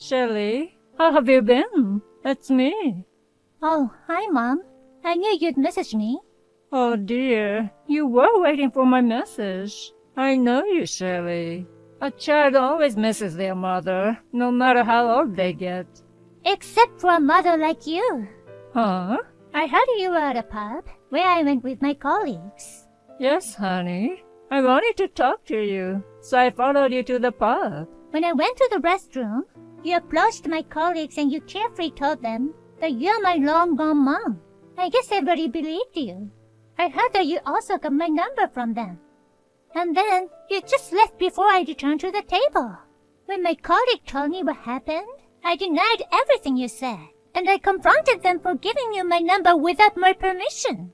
Shelley, how have you been? It's me. Oh, hi, Mom. I knew you'd message me. Oh dear, you were waiting for my message. I know you, Shelley. A child always misses their mother, no matter how old they get. Except for a mother like you. Huh? I heard you were at a pub where I went with my colleagues. Yes, honey. I wanted to talk to you, so I followed you to the pub. When I went to the restroom, you approached my colleagues and you carefully told them that you're my long-gone mom. I guess everybody believed you. I heard that you also got my number from them. And then you just left before I returned to the table. When my colleague told me what happened, I denied everything you said, and I confronted them for giving you my number without my permission.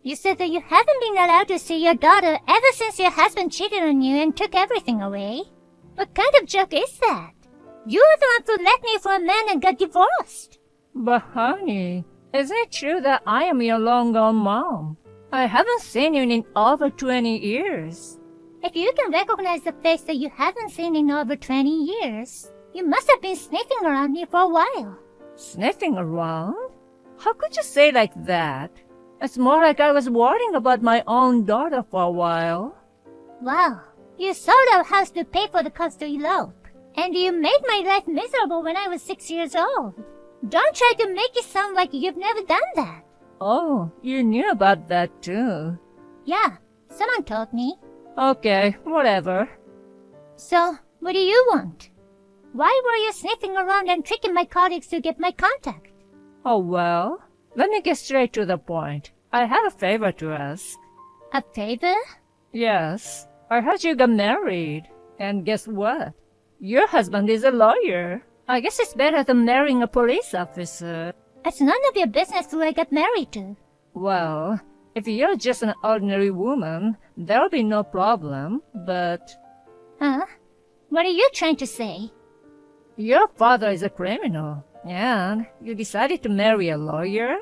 You said that you haven't been allowed to see your daughter ever since your husband cheated on you and took everything away. What kind of joke is that? You were the one who left me for a man and got divorced. But honey, is it true that I am your long-gone mom? I haven't seen you in over 20 years. If you can recognize the face that you haven't seen in over 20 years, you must have been sniffing around me for a while. Sniffing around? How could you say like that? It's more like I was worrying about my own daughter for a while. Wow, you sold our house to pay for the cost to elope, and you made my life miserable when I was 6 years old. Don't try to make it sound like you've never done that. Oh, you knew about that too. Yeah, someone told me. Okay, whatever. So, what do you want? Why were you sniffing around and tricking my colleagues to get my contact? Oh well, let me get straight to the point. I have a favor to ask. A favor? Yes, I heard you got married. And guess what? Your husband is a lawyer. I guess it's better than marrying a police officer. It's none of your business who I got married to. Well, if you're just an ordinary woman, there'll be no problem, but... Huh? What are you trying to say? Your father is a criminal, and you decided to marry a lawyer?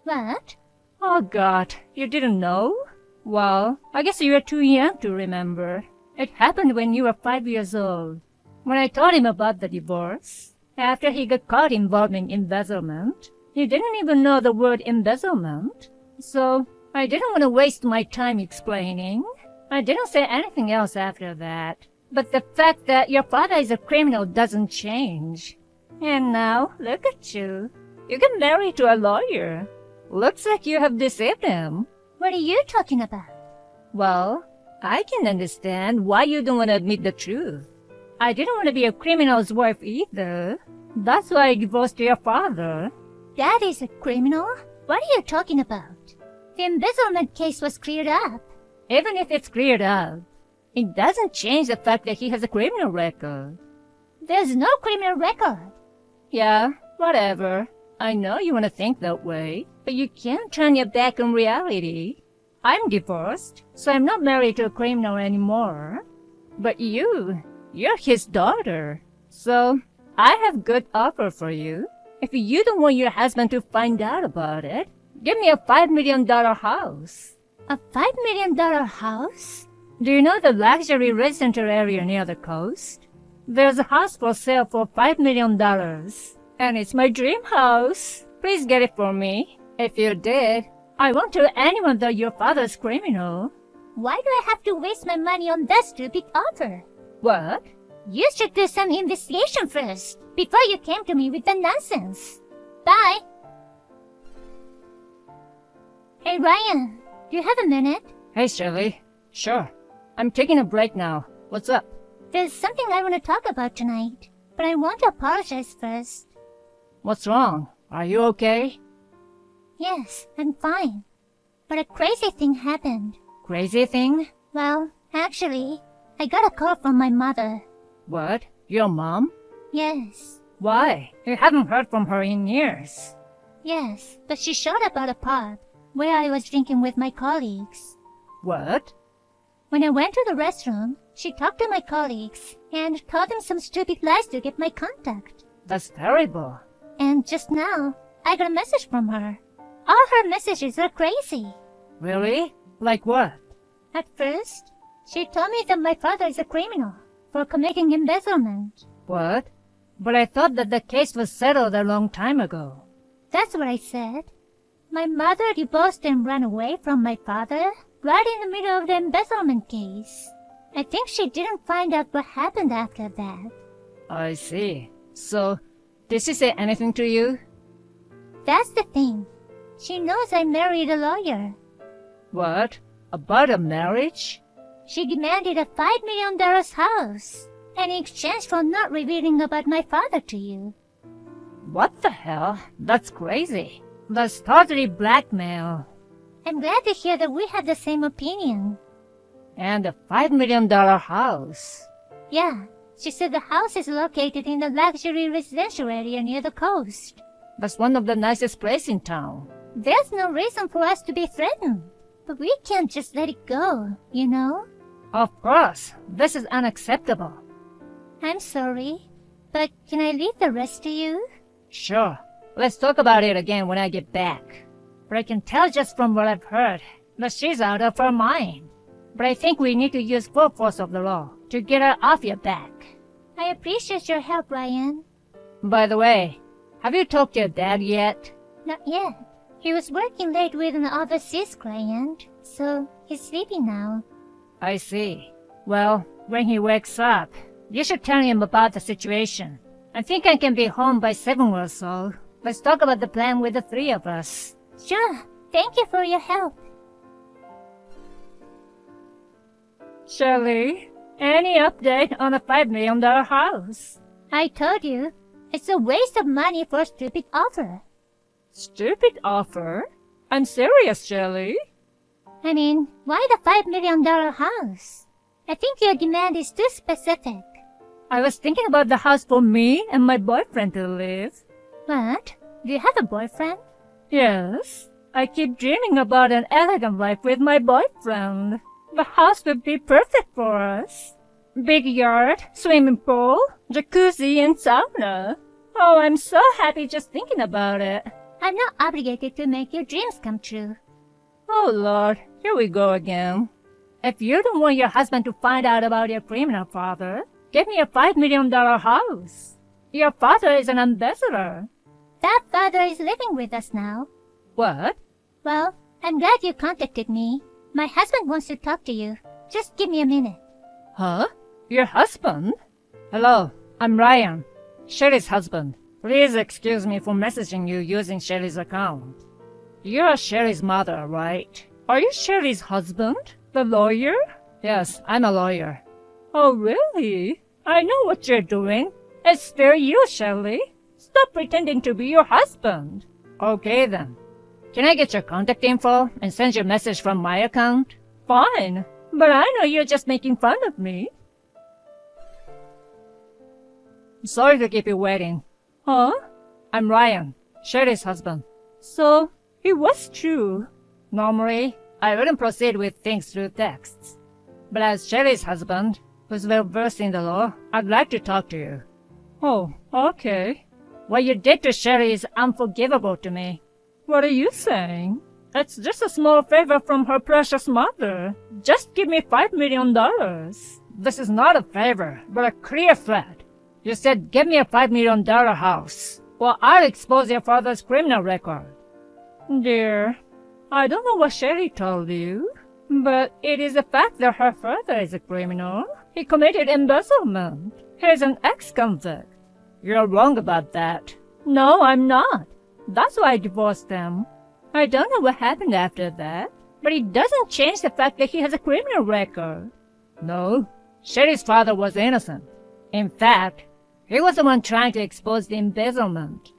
What? Oh God, you didn't know? Well, I guess you were too young to remember. It happened when you were 5 years old. When I told him about the divorce, after he got caught involving embezzlement, he didn't even know the word embezzlement. So, I didn't want to waste my time explaining. I didn't say anything else after that. But the fact that your father is a criminal doesn't change. And now, look at you. You got married to a lawyer. Looks like you have deceived him. What are you talking about? Well, I can understand why you don't want to admit the truth. I didn't want to be a criminal's wife either. That's why I divorced your father. Dad is a criminal? What are you talking about? The embezzlement case was cleared up. Even if it's cleared up, it doesn't change the fact that he has a criminal record. There's no criminal record. Yeah, whatever. I know you want to think that way, but you can't turn your back on reality. I'm divorced, so I'm not married to a criminal anymore. But you're his daughter. So, I have a good offer for you. If you don't want your husband to find out about it, give me a $5 million house. A $5 million house? Do you know the luxury residential area near the coast? There's a house for sale for $5 million. And it's my dream house. Please get it for me. If you did, I won't tell anyone that your father's criminal. Why do I have to waste my money on that stupid offer? What? You should do some investigation first, before you came to me with the nonsense. Bye. Hey, Ryan, do you have a minute? Hey, Shirley. Sure. I'm taking a break now. What's up? There's something I want to talk about tonight, but I want to apologize first. What's wrong? Are you okay? Yes, I'm fine. But a crazy thing happened. Crazy thing? Well, actually, I got a call from my mother. What? Your mom? Yes. Why? You haven't heard from her in years. Yes, but she showed up at a pub where I was drinking with my colleagues. What? When I went to the restroom, she talked to my colleagues and told them some stupid lies to get my contact. That's terrible. And just now, I got a message from her. All her messages are crazy. Really? Like what? At first, she told me that my father is a criminal for committing embezzlement. What? But I thought that the case was settled a long time ago. That's what I said. My mother divorced and ran away from my father right in the middle of the embezzlement case. I think she didn't find out what happened after that. I see. So, did she say anything to you? That's the thing. She knows I married a lawyer. What? About a marriage? She demanded a $5 million house in exchange for not revealing about my father to you. What the hell? That's crazy. That's totally blackmail. I'm glad to hear that we have the same opinion. And a $5 million house. Yeah, she said the house is located in a luxury residential area near the coast. That's one of the nicest places in town. There's no reason for us to be threatened, but we can't just let it go, you know? Of course, this is unacceptable. I'm sorry, but can I leave the rest to you? Sure, let's talk about it again when I get back. But I can tell just from what I've heard that she's out of her mind. But I think we need to use full force of the law to get her off your back. I appreciate your help, Ryan. By the way, have you talked to your dad yet? Not yet. He was working late with an overseas client, so he's sleeping now. I see. Well, when he wakes up, you should tell him about the situation. I think I can be home by 7 or so. Let's talk about the plan with the 3 of us. Sure. Thank you for your help. Shirley, any update on a $5 million house? I told you, it's a waste of money for a stupid offer. Stupid offer? I'm serious, Shirley. I mean, why the $5 million house? I think your demand is too specific. I was thinking about the house for me and my boyfriend to live. What? Do you have a boyfriend? Yes. I keep dreaming about an elegant life with my boyfriend. The house would be perfect for us. Big yard, swimming pool, jacuzzi, and sauna. Oh, I'm so happy just thinking about it. I'm not obligated to make your dreams come true. Oh, Lord, here we go again. If you don't want your husband to find out about your criminal father, give me a $5 million house. Your father is an ambassador. That father is living with us now. What? Well, I'm glad you contacted me. My husband wants to talk to you. Just give me a minute. Huh? Your husband? Hello, I'm Ryan, Sherry's husband. Please excuse me for messaging you using Sherry's account. You're Sherry's mother, right? Are you Sherry's husband? The lawyer? Yes, I'm a lawyer. Oh, really? I know what you're doing. It's still you, Shirley. Stop pretending to be your husband. Okay, then. Can I get your contact info and send you a message from my account? Fine, but I know you're just making fun of me. Sorry to keep you waiting. Huh? I'm Ryan, Sherry's husband. So, it was true. Normally, I wouldn't proceed with things through texts. But as Sherry's husband, who's well versed in the law, I'd like to talk to you. Oh, okay. What you did to Sherry is unforgivable to me. What are you saying? It's just a small favor from her precious mother. Just give me $5 million. This is not a favor, but a clear threat. You said give me a $5 million house, or I'll expose your father's criminal record. Dear, I don't know what Sherry told you, but it is a fact that her father is a criminal. He committed embezzlement. He's an ex-convict. You're wrong about that. No, I'm not. That's why I divorced him. I don't know what happened after that, but it doesn't change the fact that he has a criminal record. No, Sherry's father was innocent. In fact, he was the one trying to expose the embezzlement.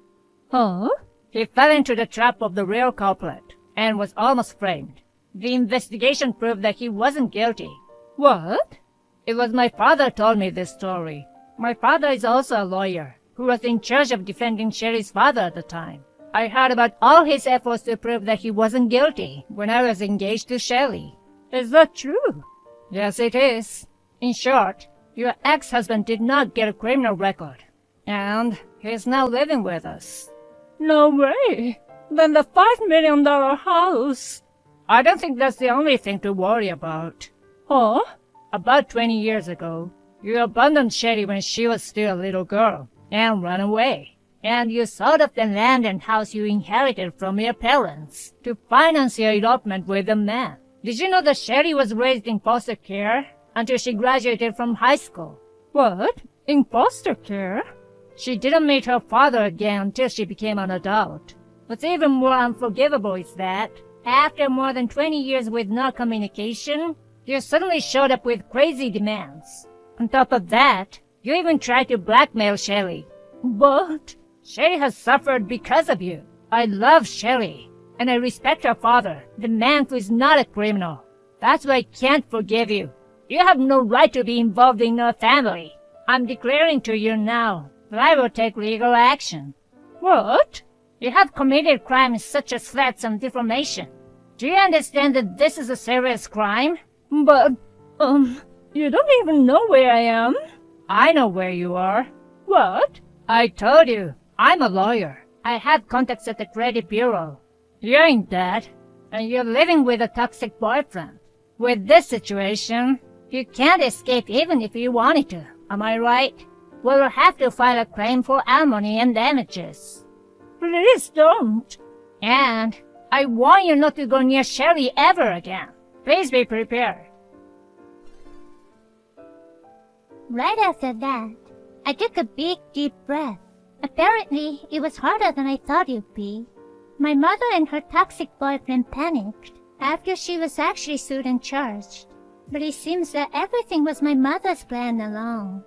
Huh? He fell into the trap of the real culprit and was almost framed. The investigation proved that he wasn't guilty. What? It was my father told me this story. My father is also a lawyer who was in charge of defending Sherry's father at the time. I heard about all his efforts to prove that he wasn't guilty when I was engaged to Sherry. Is that true? Yes, it is. In short, your ex-husband did not get a criminal record, and he's now living with us. No way! Then the $5 million house. I don't think that's the only thing to worry about. Huh? About 20 years ago, you abandoned Sherry when she was still a little girl, and run away. And you sold off the land and house you inherited from your parents to finance your elopement with the man. Did you know that Sherry was raised in foster care until she graduated from high school? What? In foster care? She didn't meet her father again until she became an adult. What's even more unforgivable is that, after more than 20 years with no communication, you suddenly showed up with crazy demands. On top of that, you even tried to blackmail Sherry. But Sherry has suffered because of you. I love Sherry, and I respect her father, the man who is not a criminal. That's why I can't forgive you. You have no right to be involved in our family. I'm declaring to you now that I will take legal action. What? You have committed crimes such as threats and defamation. Do you understand that this is a serious crime? But, you don't even know where I am. I know where you are. What? I told you, I'm a lawyer. I have contacts at the credit bureau. You're in debt, and you're living with a toxic boyfriend. With this situation, you can't escape even if you wanted to. Am I right? We'll have to file a claim for alimony and damages. Please don't. And I warn you not to go near Sherry ever again. Please be prepared. Right after that, I took a big, deep breath. Apparently, it was harder than I thought it would be. My mother and her toxic boyfriend panicked after she was actually sued and charged. But it seems that everything was my mother's plan along.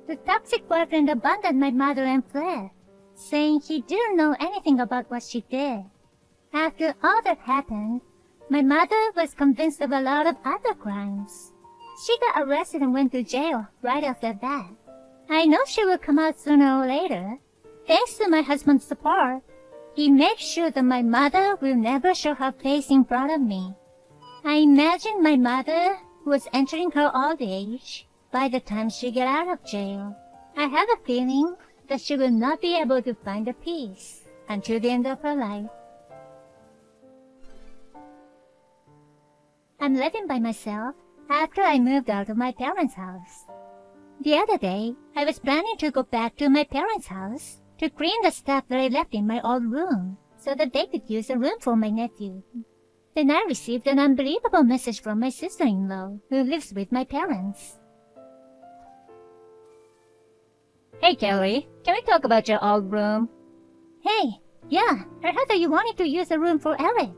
The toxic boyfriend abandoned my mother and fled, saying he didn't know anything about what she did. After all that happened, my mother was convinced of a lot of other crimes. She got arrested and went to jail right after that. I know she will come out sooner or later. Thanks to my husband's support, he makes sure that my mother will never show her face in front of me. I imagine my mother was entering her old age by the time she get out of jail. I have a feeling that she will not be able to find a peace until the end of her life. I'm living by myself after I moved out of my parents' house. The other day, I was planning to go back to my parents' house to clean the stuff that I left in my old room so that they could use the room for my nephew. Then I received an unbelievable message from my sister-in-law who lives with my parents. Hey, Kelly, can we talk about your old room? Hey, yeah, I heard that you wanted to use the room for Eric.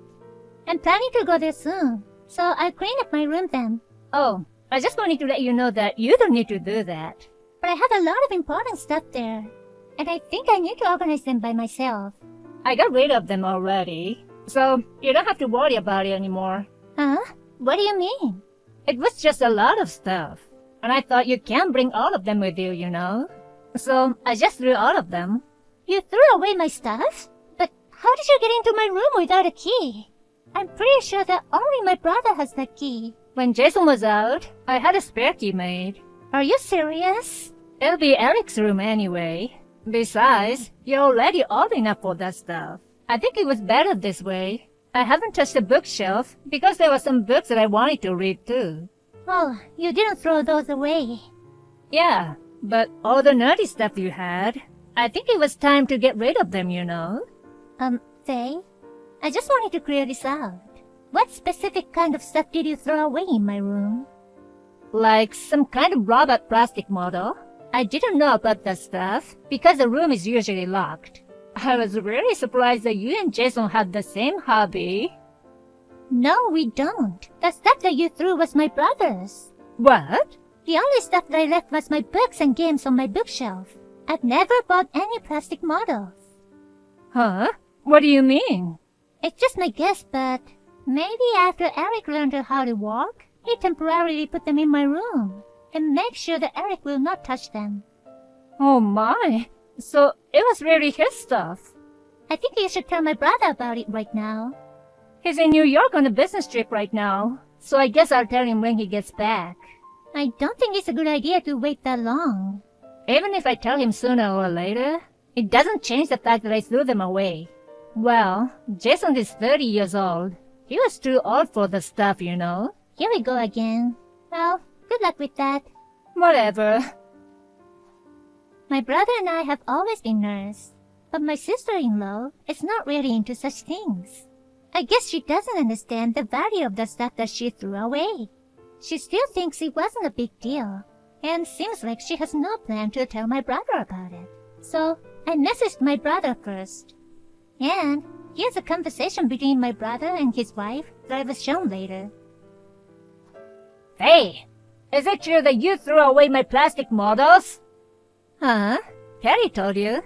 I'm planning to go there soon, so I'll clean up my room then. Oh, I just wanted to let you know that you don't need to do that. But I have a lot of important stuff there, and I think I need to organize them by myself. I got rid of them already, so you don't have to worry about it anymore. Huh? What do you mean? It was just a lot of stuff, and I thought you can't bring all of them with you, you know? So I just threw all of them. You threw away my stuff? But how did you get into my room without a key? I'm pretty sure that only my brother has that key. When Jason was out, I had a spare key made. Are you serious? It'll be Eric's room anyway. Besides, you're already old enough for that stuff. I think it was better this way. I haven't touched the bookshelf because there were some books that I wanted to read too. Oh, you didn't throw those away. Yeah, but all the nerdy stuff you had, I think it was time to get rid of them, you know? Faye, I just wanted to clear this out. What specific kind of stuff did you throw away in my room? Like some kind of robot plastic model. I didn't know about that stuff because the room is usually locked. I was really surprised that you and Jason had the same hobby. No, we don't. The stuff that you threw was my brother's. What? The only stuff that I left was my books and games on my bookshelf. I've never bought any plastic models. Huh? What do you mean? It's just my guess, but maybe after Eric learned how to walk, he temporarily put them in my room and make sure that Eric will not touch them. Oh my, so it was really his stuff. I think you should tell my brother about it right now. He's in New York on a business trip right now, so I guess I'll tell him when he gets back. I don't think it's a good idea to wait that long. Even if I tell him sooner or later, it doesn't change the fact that I threw them away. Well, Jason is 30 years old. He was too old for the stuff, you know. Here we go again. Well, good luck with that. Whatever. My brother and I have always been nerds, but my sister-in-law is not really into such things. I guess she doesn't understand the value of the stuff that she threw away. She still thinks it wasn't a big deal, and seems like she has no plan to tell my brother about it. So I messaged my brother first. And here's a conversation between my brother and his wife that I was shown later. Hey, is it true that you threw away my plastic models? Huh? Kelly told you.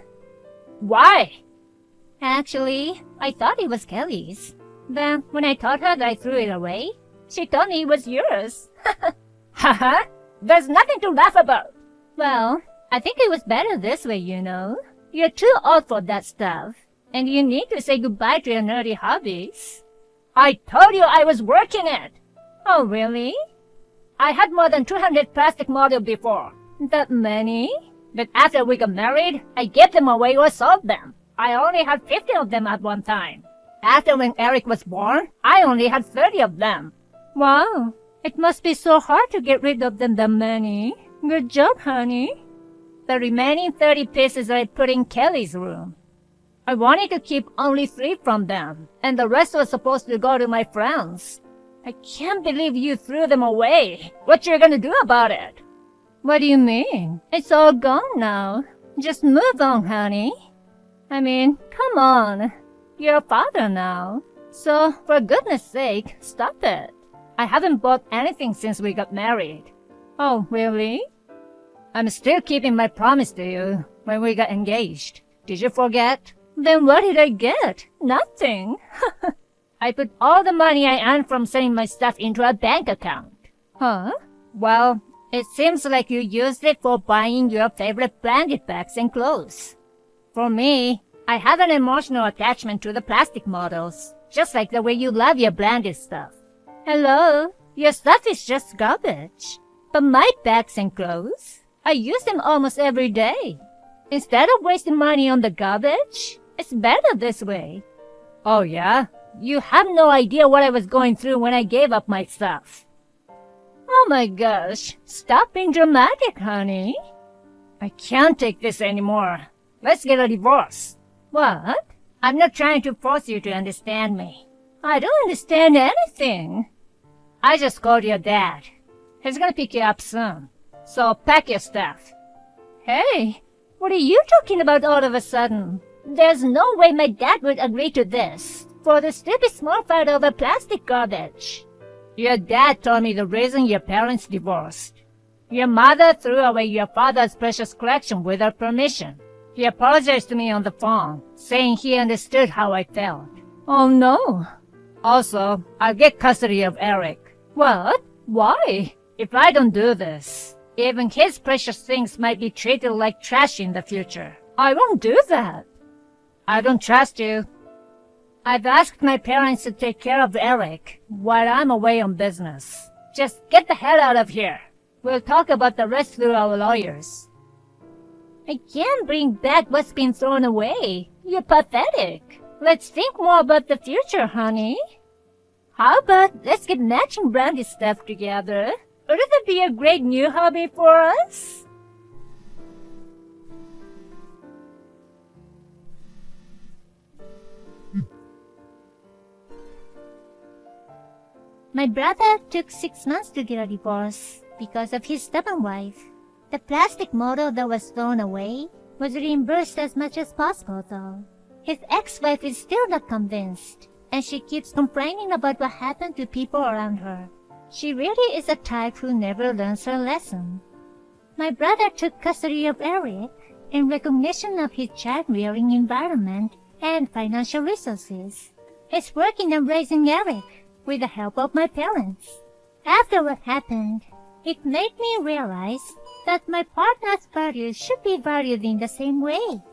Why? Actually, I thought it was Kelly's. Then, when I told her that I threw it away, she told me it was yours. Haha, there's nothing to laugh about. Well, I think it was better this way, you know. You're too old for that stuff, and you need to say goodbye to your nerdy hobbies. I told you I was working it. Oh, really? I had more than 200 plastic models before. That many? But after we got married, I gave them away or sold them. I only had 50 of them at one time. After when Eric was born, I only had 30 of them. Wow, it must be so hard to get rid of them that many. Good job, honey. The remaining 30 pieces I put in Kelly's room. I wanted to keep only 3 from them, and the rest was supposed to go to my friends. I can't believe you threw them away. What you gonna do about it? What do you mean? It's all gone now. Just move on, honey. I mean, come on. You're a father now. So, for goodness sake, stop it. I haven't bought anything since we got married. Oh, really? I'm still keeping my promise to you when we got engaged. Did you forget? Then what did I get? Nothing. I put all the money I earned from selling my stuff into a bank account. Huh? Well, it seems like you used it for buying your favorite blanket bags and clothes. For me, I have an emotional attachment to the plastic models, just like the way you love your blanket stuff. Hello, your stuff is just garbage. But my bags and clothes, I use them almost every day. Instead of wasting money on the garbage, it's better this way. Oh yeah? You have no idea what I was going through when I gave up my stuff. Oh my gosh, stop being dramatic, honey. I can't take this anymore. Let's get a divorce. What? I'm not trying to force you to understand me. I don't understand anything. I just called your dad. He's gonna pick you up soon. So pack your stuff. Hey, what are you talking about all of a sudden? There's no way my dad would agree to this for the stupid small fight over plastic garbage. Your dad told me the reason your parents divorced. Your mother threw away your father's precious collection without permission. He apologized to me on the phone, saying he understood how I felt. Oh no. Also, I'll get custody of Eric. What? Why? If I don't do this, even his precious things might be treated like trash in the future. I won't do that. I don't trust you. I've asked my parents to take care of Eric while I'm away on business. Just get the hell out of here. We'll talk about the rest through our lawyers. I can't bring back what's been thrown away. You're pathetic. Let's think more about the future, honey. How about let's get matching branded stuff together? Wouldn't that be a great new hobby for us? My brother took 6 months to get a divorce because of his stubborn wife. The plastic model that was thrown away was reimbursed as much as possible though. His ex-wife is still not convinced, and she keeps complaining about what happened to people around her. She really is a type who never learns her lesson. My brother took custody of Eric in recognition of his child-rearing environment and financial resources. He's working on raising Eric with the help of my parents. After what happened, it made me realize that my partner's values should be valued in the same way.